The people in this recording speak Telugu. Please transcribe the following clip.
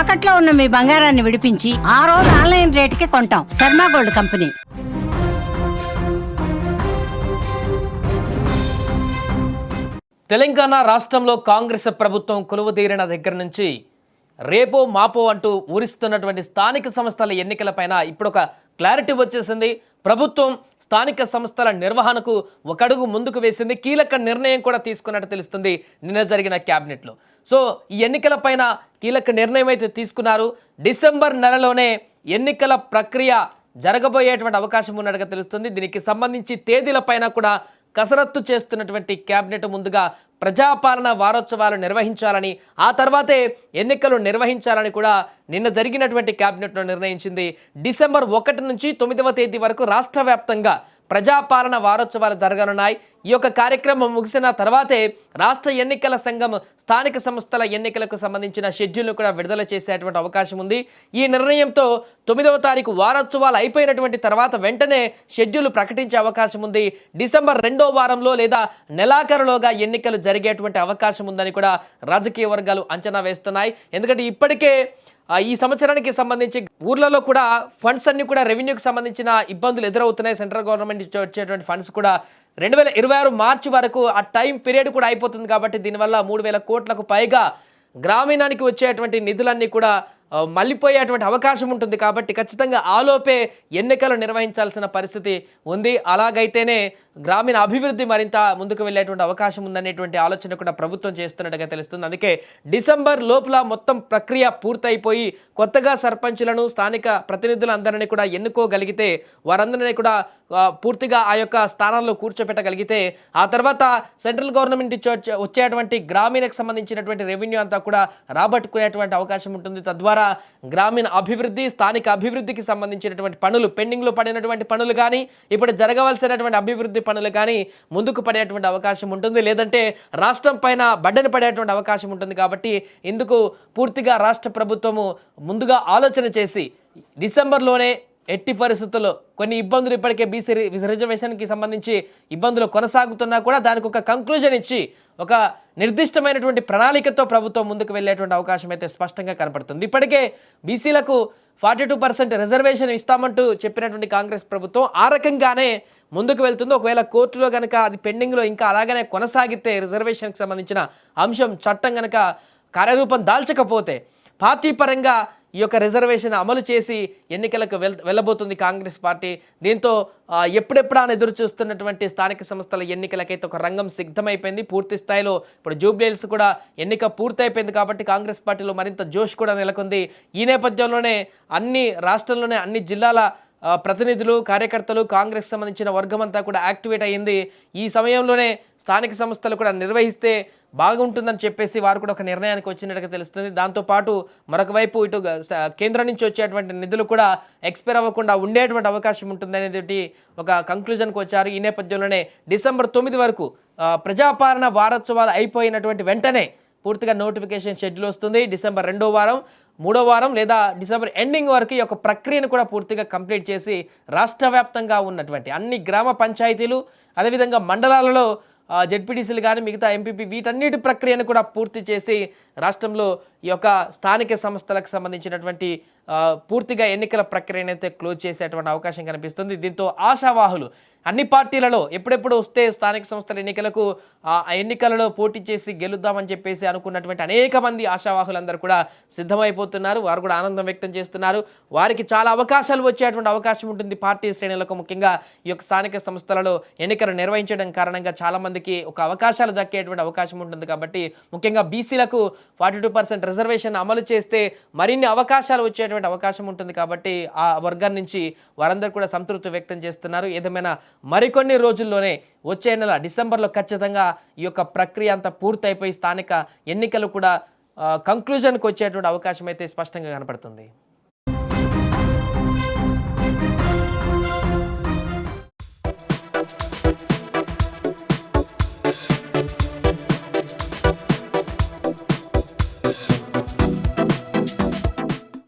తాకట్లో ఉన్న మీ బంగారాన్ని విడిపించి ఆ రోజు ఆన్లైన్ రేటుకి కొంటాం. Sharma gold company. తెలంగాణ రాష్ట్రంలో కాంగ్రెస్ ప్రభుత్వం కొలువుదీరిన దగ్గర నుంచి రేపో మాపో అంటూ ఊరిస్తున్నటువంటి స్థానిక సంస్థల ఎన్నికలపైన ఇప్పుడు ఒక క్లారిటీ వచ్చేసింది. ప్రభుత్వం స్థానిక సంస్థల నిర్వహణకు ఒక అడుగు ముందుకు వేసింది. కీలక నిర్ణయం కూడా తీసుకున్నట్టు తెలుస్తుంది నిన్న జరిగిన క్యాబినెట్లో. సో ఈ ఎన్నికలపైన కీలక నిర్ణయం అయితే తీసుకున్నారు. డిసెంబర్ నెలలోనే ఎన్నికల ప్రక్రియ జరగబోయేటువంటి అవకాశం ఉన్నట్టుగా తెలుస్తుంది. దీనికి సంబంధించి తేదీలపైన కూడా కసరత్తు చేస్తున్నటువంటి క్యాబినెట్ ముందుగా ప్రజాపాలన వారోత్సవాలు నిర్వహించాలని, ఆ తర్వాతే ఎన్నికలు నిర్వహించాలని కూడా నిన్న జరిగినటువంటి క్యాబినెట్లో నిర్ణయించింది. డిసెంబర్ 1 నుంచి 9వ తేదీ వరకు రాష్ట్ర వ్యాప్తంగా ప్రజాపాలన వారోత్సవాలు జరగనున్నాయి. ఈ యొక్క కార్యక్రమం ముగిసిన తర్వాతే రాష్ట్ర ఎన్నికల సంఘం స్థానిక సంస్థల ఎన్నికలకు సంబంధించిన షెడ్యూల్ను కూడా విడుదల చేసేటువంటి అవకాశం ఉంది. ఈ నిర్ణయంతో 9వ తారీఖు వారోత్సవాలు అయిపోయినటువంటి తర్వాత వెంటనే షెడ్యూల్ ప్రకటించే అవకాశం ఉంది. డిసెంబర్ 2వ వారంలో లేదా నెలాఖరులోగా ఎన్నికలు జరిగేటువంటి అవకాశం ఉందని కూడా రాజకీయ వర్గాలు అంచనా వేస్తున్నాయి. ఎందుకంటే ఇప్పటికే ఈ సంవత్సరానికి సంబంధించి ఊర్లలో కూడా ఫండ్స్ అన్ని కూడా రెవెన్యూకి సంబంధించిన ఇబ్బందులు ఎదురవుతున్నాయి. సెంట్రల్ గవర్నమెంట్ వచ్చేటువంటి ఫండ్స్ కూడా 2026 మార్చి వరకు ఆ టైం పీరియడ్ కూడా అయిపోతుంది. కాబట్టి దీనివల్ల 3,000 కోట్లకు పైగా గ్రామీణానికి వచ్చేటువంటి నిధులన్నీ కూడా మళ్ళీపోయేటువంటి అవకాశం ఉంటుంది. కాబట్టి ఖచ్చితంగా ఆలోపే ఎన్నికలు నిర్వహించాల్సిన పరిస్థితి ఉంది. అలాగైతేనే గ్రామీణ అభివృద్ధి మరింత ముందుకు వెళ్ళేటువంటి అవకాశం ఉందనేటువంటి ఆలోచన కూడా ప్రభుత్వం చేస్తున్నట్టుగా తెలుస్తుంది. అందుకే డిసెంబర్ లోపల మొత్తం ప్రక్రియ పూర్తయిపోయి కొత్తగా సర్పంచులను, స్థానిక ప్రతినిధులందరినీ కూడా ఎన్నుకోగలిగితే, వారందరినీ కూడా పూర్తిగా ఆ యొక్క స్థానాల్లో కూర్చోపెట్టగలిగితే, ఆ తర్వాత సెంట్రల్ గవర్నమెంట్ వచ్చేటువంటి గ్రామీణకు సంబంధించినటువంటి రెవెన్యూ అంతా కూడా రాబట్టుకునేటువంటి అవకాశం ఉంటుంది. తద్వారా గ్రామీణ అభివృద్ధి, స్థానిక అభివృద్ధికి సంబంధించినటువంటి పనులు, పెండింగ్లో పడినటువంటి పనులు కానీ, ఇప్పుడు జరగవలసినటువంటి అభివృద్ధి పనులు కానీ ముందుకు పడేటువంటి అవకాశం ఉంటుంది. లేదంటే రాష్ట్రం పైన బడ్డని పడేటువంటి అవకాశం ఉంటుంది. కాబట్టి ఇందుకు పూర్తిగా రాష్ట్ర ప్రభుత్వము ముందుగా ఆలోచన చేసి డిసెంబర్లోనే ఎట్టి పరిస్థితుల్లో కొన్ని ఇబ్బందులు ఇప్పటికే బీసీ రిజర్వేషన్కి సంబంధించి ఇబ్బందులు కొనసాగుతున్నా కూడా దానికి ఒక కంక్లూజన్ ఇచ్చి ఒక నిర్దిష్టమైనటువంటి ప్రణాళికతో ప్రభుత్వం ముందుకు వెళ్ళేటువంటి అవకాశం అయితే స్పష్టంగా కనపడుతుంది. ఇప్పటికే బీసీలకు 42% రిజర్వేషన్ ఇస్తామంటూ చెప్పినటువంటి కాంగ్రెస్ ప్రభుత్వం ఆ రకంగానే ముందుకు వెళ్తుంది. ఒకవేళ కోర్టులో కనుక అది పెండింగ్లో ఇంకా అలాగనే కొనసాగితే, రిజర్వేషన్కి సంబంధించిన అంశం చట్టం కనుక కార్యరూపం దాల్చకపోతే పార్టీ పరంగా ఈ యొక్క రిజర్వేషన్ అమలు చేసి ఎన్నికలకు వెళ్ళబోతుంది కాంగ్రెస్ పార్టీ. దీంతో ఎప్పుడెప్పుడా ఎదురు చూస్తున్నటువంటి స్థానిక సంస్థల ఎన్నికలకైతే ఒక రంగం సిద్ధమైపోయింది. పూర్తి స్థాయిలో ఇప్పుడు జూబ్లీహిల్స్ కూడా ఎన్నిక పూర్తయిపోయింది. కాబట్టి కాంగ్రెస్ పార్టీలో మరింత జోష్ కూడా నెలకొంది. ఈ నేపథ్యంలోనే అన్ని రాష్ట్రంలోనే అన్ని జిల్లాల ప్రతినిధులు, కార్యకర్తలు, కాంగ్రెస్ సంబంధించిన వర్గం అంతా కూడా యాక్టివేట్ అయ్యింది. ఈ సమయంలోనే స్థానిక సంస్థలు కూడా నిర్వహిస్తే బాగుంటుందని చెప్పేసి వారు కూడా ఒక నిర్ణయానికి వచ్చినట్టుగా తెలుస్తుంది. దాంతోపాటు మరొక వైపు ఇటు కేంద్రం నుంచి వచ్చేటువంటి నిధులు కూడా ఎక్స్పైర్ అవ్వకుండా ఉండేటువంటి అవకాశం ఉంటుంది అనేది ఒక కంక్లూజన్కి వచ్చారు. ఈ నేపథ్యంలోనే డిసెంబర్ 9 వరకు ప్రజాపాలన వారోత్సవాలు అయిపోయినటువంటి వెంటనే పూర్తిగా నోటిఫికేషన్ షెడ్యూల్ వస్తుంది. డిసెంబర్ 2వ వారం, 3వ వారం లేదా డిసెంబర్ ఎండింగ్ వరకు ఈ యొక్క ప్రక్రియను కూడా పూర్తిగా కంప్లీట్ చేసి రాష్ట్ర వ్యాప్తంగా ఉన్నటువంటి అన్ని గ్రామ పంచాయతీలు, అదేవిధంగా మండలాలలో జెడ్పీటీసీలు కానీ మిగతా ఎంపీపీ వీటన్నిటి ప్రక్రియను కూడా పూర్తి చేసి రాష్ట్రంలో ఈ యొక్క స్థానిక సంస్థలకు సంబంధించినటువంటి పూర్తిగా ఎన్నికల ప్రక్రియను అయితే క్లోజ్ చేసేటువంటి అవకాశం కనిపిస్తుంది. దీంతో ఆశావాహులు అన్ని పార్టీలలో ఎప్పుడెప్పుడు వస్తే స్థానిక సంస్థల ఎన్నికలకు ఆ ఎన్నికలలో పోటీ చేసి గెలుద్దామని చెప్పేసి అనుకున్నటువంటి అనేక మంది ఆశావాహులందరూ కూడా సిద్ధమైపోతున్నారు. వారు కూడా ఆనందం వ్యక్తం చేస్తున్నారు. వారికి చాలా అవకాశాలు వచ్చేటువంటి అవకాశం ఉంటుంది. పార్టీ శ్రేణులకు ముఖ్యంగా ఈ యొక్క స్థానిక సంస్థలలో ఎన్నికలు నిర్వహించడం కారణంగా చాలామందికి ఒక అవకాశాలు దక్కేటువంటి అవకాశం ఉంటుంది. కాబట్టి ముఖ్యంగా బీసీలకు 42% రిజర్వేషన్ అమలు చేస్తే మరిన్ని అవకాశాలు వచ్చేటువంటి అవకాశం ఉంటుంది. కాబట్టి ఆ వర్గం నుంచి వారందరూ కూడా సంతృప్తి వ్యక్తం చేస్తున్నారు. ఏదేమైనా మరికొన్ని రోజుల్లోనే వచ్చే నెల డిసెంబర్లో ఖచ్చితంగా ఈ యొక్క ప్రక్రియ అంతా పూర్తయిపోయి స్థానిక ఎన్నికలు కూడా కంక్లూజన్కి వచ్చేటువంటి అవకాశం అయితే స్పష్టంగా కనపడుతుంది.